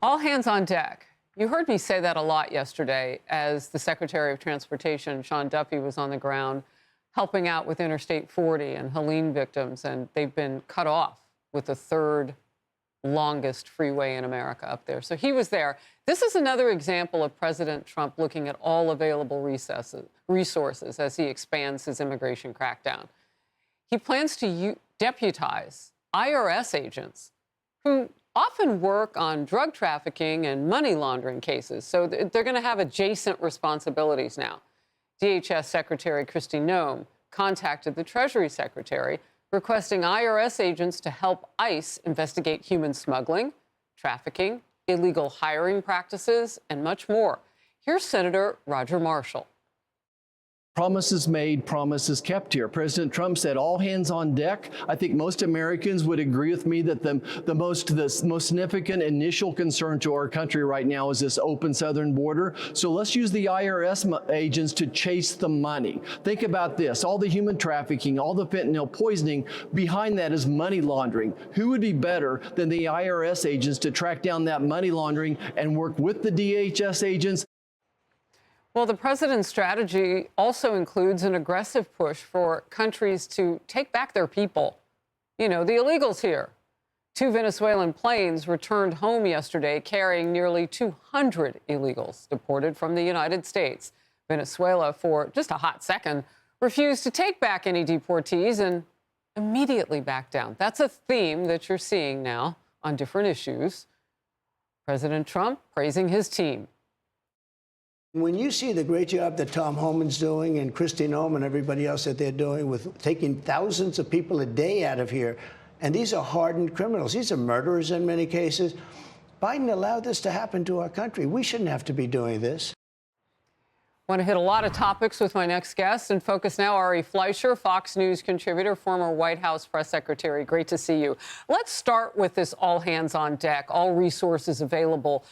All hands on deck. You heard me say that a lot yesterday as the Secretary of Transportation, Sean Duffy, was on the ground helping out with Interstate 40 and Helene victims, and they've been cut off with the third longest freeway in America up there. So he was there. This is another example of President Trump looking at all available resources as he expands his immigration crackdown. He plans to deputize IRS agents who often work on drug trafficking and money laundering cases. So they're going to have adjacent responsibilities now. DHS Secretary Kristi Noem contacted the Treasury Secretary requesting IRS agents to help ICE investigate human smuggling, trafficking, illegal hiring practices, and much more. Here's Senator Roger Marshall. Promises made, promises kept here. President Trump said all hands on deck. I think most Americans would agree with me that the most significant initial concern to our country right now is this open southern border. So let's use the IRS agents to chase the money. Think about this. All the human trafficking, all the fentanyl poisoning, behind that is money laundering. Who would be better than the IRS agents to track down that money laundering and work with the DHS agents? Well, the president's strategy also includes an aggressive push for countries to take back their people. You know, the illegals here. 2 Venezuelan planes returned home yesterday carrying nearly 200 illegals deported from the United States. Venezuela, for just a hot second, refused to take back any deportees and immediately backed down. That's a theme that you're seeing now on different issues. President Trump praising his team. When you see the great job that Tom Homan's doing and Kristi Noem and everybody else that they're doing with taking thousands of people a day out of here, and these are hardened criminals. These are murderers in many cases. Biden allowed this to happen to our country. We shouldn't have to be doing this. I want to hit a lot of topics with my next guest. And focus now, Ari Fleischer, Fox News contributor, former White House press secretary. Great to see you. Let's start with this all hands on deck, all resources available.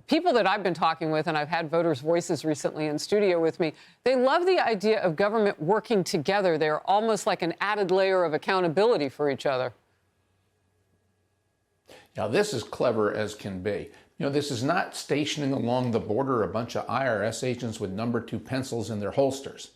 People that I've been talking with, and I've had voters' voices recently in studio with me, they love the idea of government working together. They're almost like an added layer of accountability for each other. Now, this is clever as can be. You know, this is not stationing along the border a bunch of IRS agents with number 2 pencils in their holsters.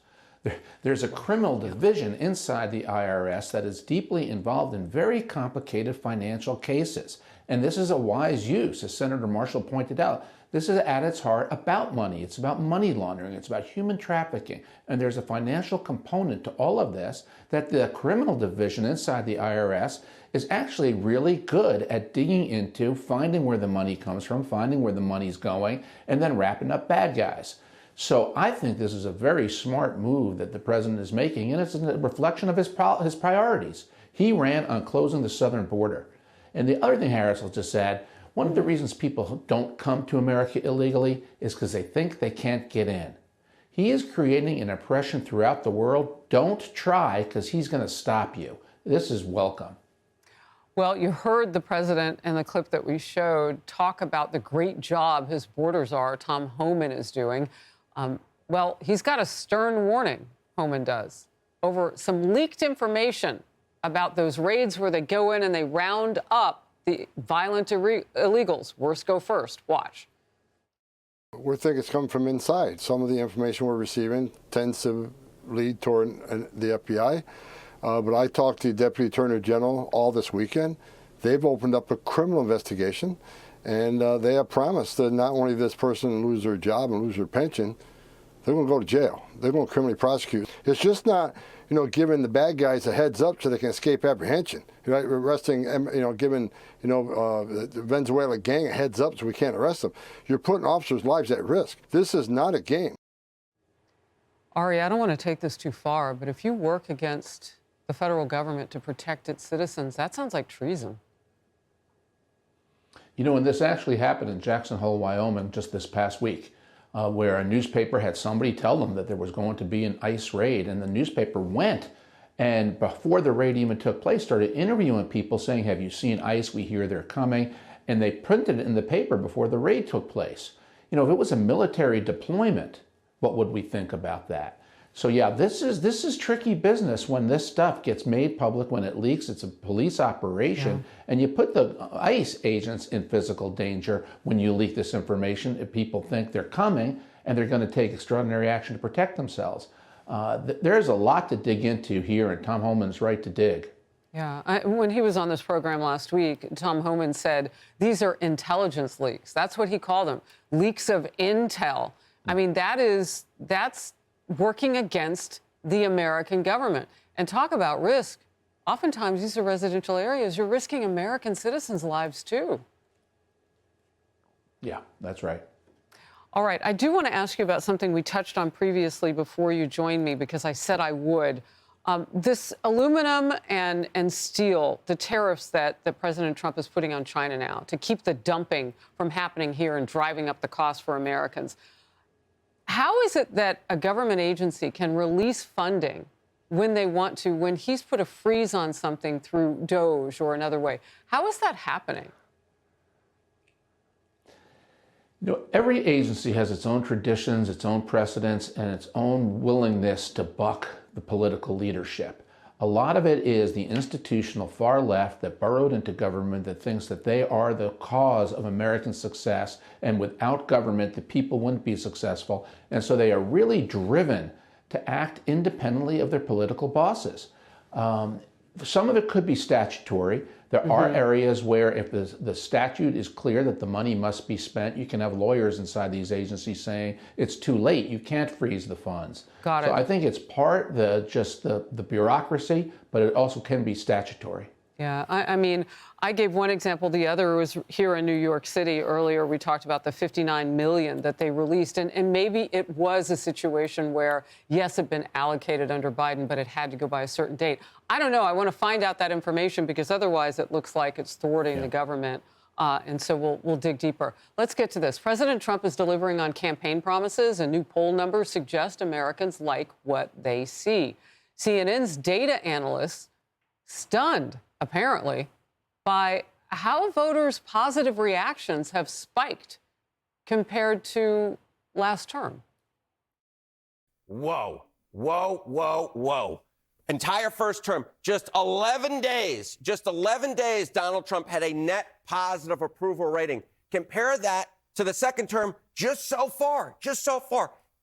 There's a criminal division inside the IRS that is deeply involved in very complicated financial cases. And this is a wise use, as Senator Marshall pointed out. This is at its heart about money. It's about money laundering. It's about human trafficking. And there's a financial component to all of this that the criminal division inside the IRS is actually really good at digging into, finding where the money comes from, finding where the money's going, and then wrapping up bad guys. So I think this is a very smart move that the president is making, and it's a reflection of his priorities. He ran on closing the southern border. And the other thing Harris will just add, one of the reasons people don't come to America illegally is because they think they can't get in. He is creating an impression throughout the world. Don't try, because he's going to stop you. This is welcome. Well, you heard the president in the clip that we showed talk about the great job his borders are, Tom Homan is doing. Well, he's got a stern warning, Homan does, over some leaked information about those raids where they go in and they round up the violent illegals. Worst go first. Watch. We think it's coming from inside. Some of the information we're receiving tends to lead toward the FBI. But I talked to the Deputy Attorney General all this weekend. They've opened up a criminal investigation, and they have promised that not only this person lose their job and lose their pension, they're going to go to jail. They're going to criminally prosecute. It's just not, giving the bad guys a heads up so they can escape apprehension. Right? Arresting, giving, the Venezuela gang a heads up so we can't arrest them. You're putting officers' lives at risk. This is not a game. Ari, I don't want to take this too far, but if you work against the federal government to protect its citizens, that sounds like treason. And this actually happened in Jackson Hole, Wyoming, just this past week, where a newspaper had somebody tell them that there was going to be an ICE raid, and the newspaper went, and before the raid even took place, started interviewing people saying, have you seen ICE? We hear they're coming. And they printed it in the paper before the raid took place. If it was a military deployment, what would we think about that? So yeah, this is tricky business when this stuff gets made public, when it leaks. It's a police operation, and you put the ICE agents in physical danger when you leak this information. If people think they're coming and they're going to take extraordinary action to protect themselves, there's a lot to dig into here, and Tom Homan's right to dig. Yeah, when he was on this program last week, Tom Homan said these are intelligence leaks. That's what he called them, leaks of intel. I mean, that's working against the American government. And talk about risk. Oftentimes, these are residential areas. You're risking American citizens' lives, too. Yeah, that's right. All right, I do want to ask you about something we touched on previously before you joined me, because I said I would. This aluminum and steel, the tariffs that President Trump is putting on China now to keep the dumping from happening here and driving up the cost for Americans. How is it that a government agency can release funding when they want to, when he's put a freeze on something through DOGE or another way? How is that happening? You know, every agency has its own traditions, its own precedents, and its own willingness to buck the political leadership. A lot of it is the institutional far left that burrowed into government, that thinks that they are the cause of American success, and without government, the people wouldn't be successful. And so they are really driven to act independently of their political bosses. Some of it could be statutory. There are areas where if the statute is clear that the money must be spent, you can have lawyers inside these agencies saying it's too late, you can't freeze the funds. Got it. So I think it's part just the bureaucracy, but it also can be statutory. Yeah, I mean, I gave one example. The other was here in New York City. Earlier, we talked about the $59 million that they released. And maybe it was a situation where, yes, it had been allocated under Biden, but it had to go by a certain date. I don't know. I want to find out that information, because otherwise it looks like it's thwarting the government. And so we'll dig deeper. Let's get to this. President Trump is delivering on campaign promises, and new poll numbers suggest Americans like what they see. CNN's data analysts stunned, apparently, by how voters' positive reactions have spiked compared to last term. Whoa, whoa, whoa, whoa. Entire first term, just 11 days, Donald Trump had a net positive approval rating. Compare that to the second term, just so far.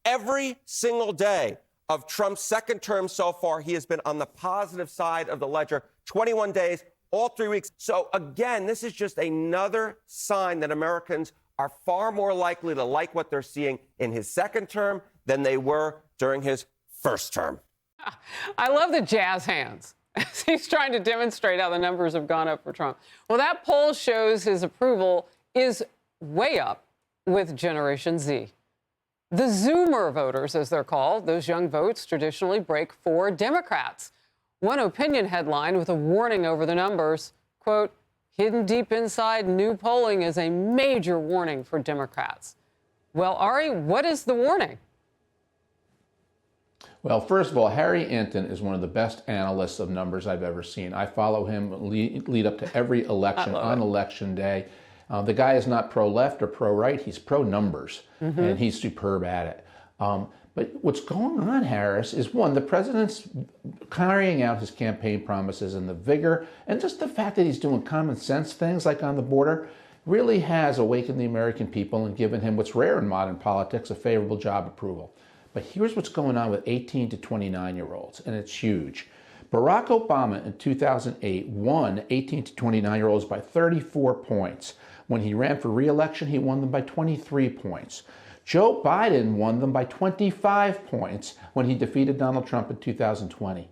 Every single day of Trump's second term so far, he has been on the positive side of the ledger. 21 days, all 3 weeks. So again, this is just another sign that Americans are far more likely to like what they're seeing in his second term than they were during his first term. I love the jazz hands. He's trying to demonstrate how the numbers have gone up for Trump. Well, that poll shows his approval is way up with Generation Z. The Zoomer voters, as they're called, those young votes traditionally break for Democrats. One opinion headline with a warning over the numbers, quote, hidden deep inside new polling is a major warning for Democrats. Well, Ari, what is the warning? Well, first of all, Harry Inton is one of the best analysts of numbers I've ever seen. I follow him lead up to every election on election day. The guy is not pro-left or pro-right. He's pro-numbers, and he's superb at it. But what's going on, Harris, is one, the president's carrying out his campaign promises, and the vigor and just the fact that he's doing common sense things like on the border really has awakened the American people and given him what's rare in modern politics, a favorable job approval. But here's what's going on with 18 to 29-year-olds, and it's huge. Barack Obama in 2008 won 18 to 29-year-olds by 34 points. When he ran for re-election, he won them by 23 points. Joe Biden won them by 25 points when he defeated Donald Trump in 2020.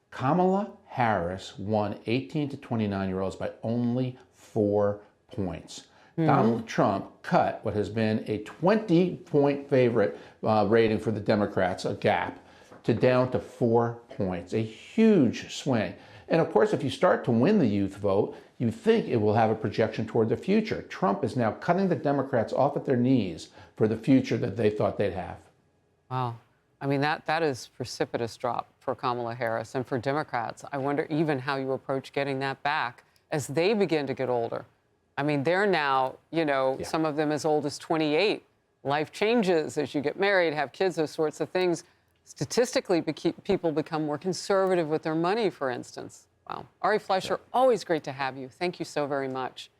Kamala Harris won 18 to 29-year-olds by only 4 points. Donald Trump cut what has been a 20-point favorite rating for the Democrats, a gap, to down to 4 points, a huge swing. And of course, if you start to win the youth vote, you think it will have a projection toward the future. Trump is now cutting the Democrats off at their knees for the future that they thought they'd have. Wow. I mean, that is precipitous drop for Kamala Harris. And for Democrats, I wonder even how you approach getting that back as they begin to get older. I mean, they're now, some of them as old as 28. Life changes as you get married, have kids, those sorts of things. statistically people become more conservative with their money, for instance. Wow. Ari Fleischer, always great to have you. Thank you so very much.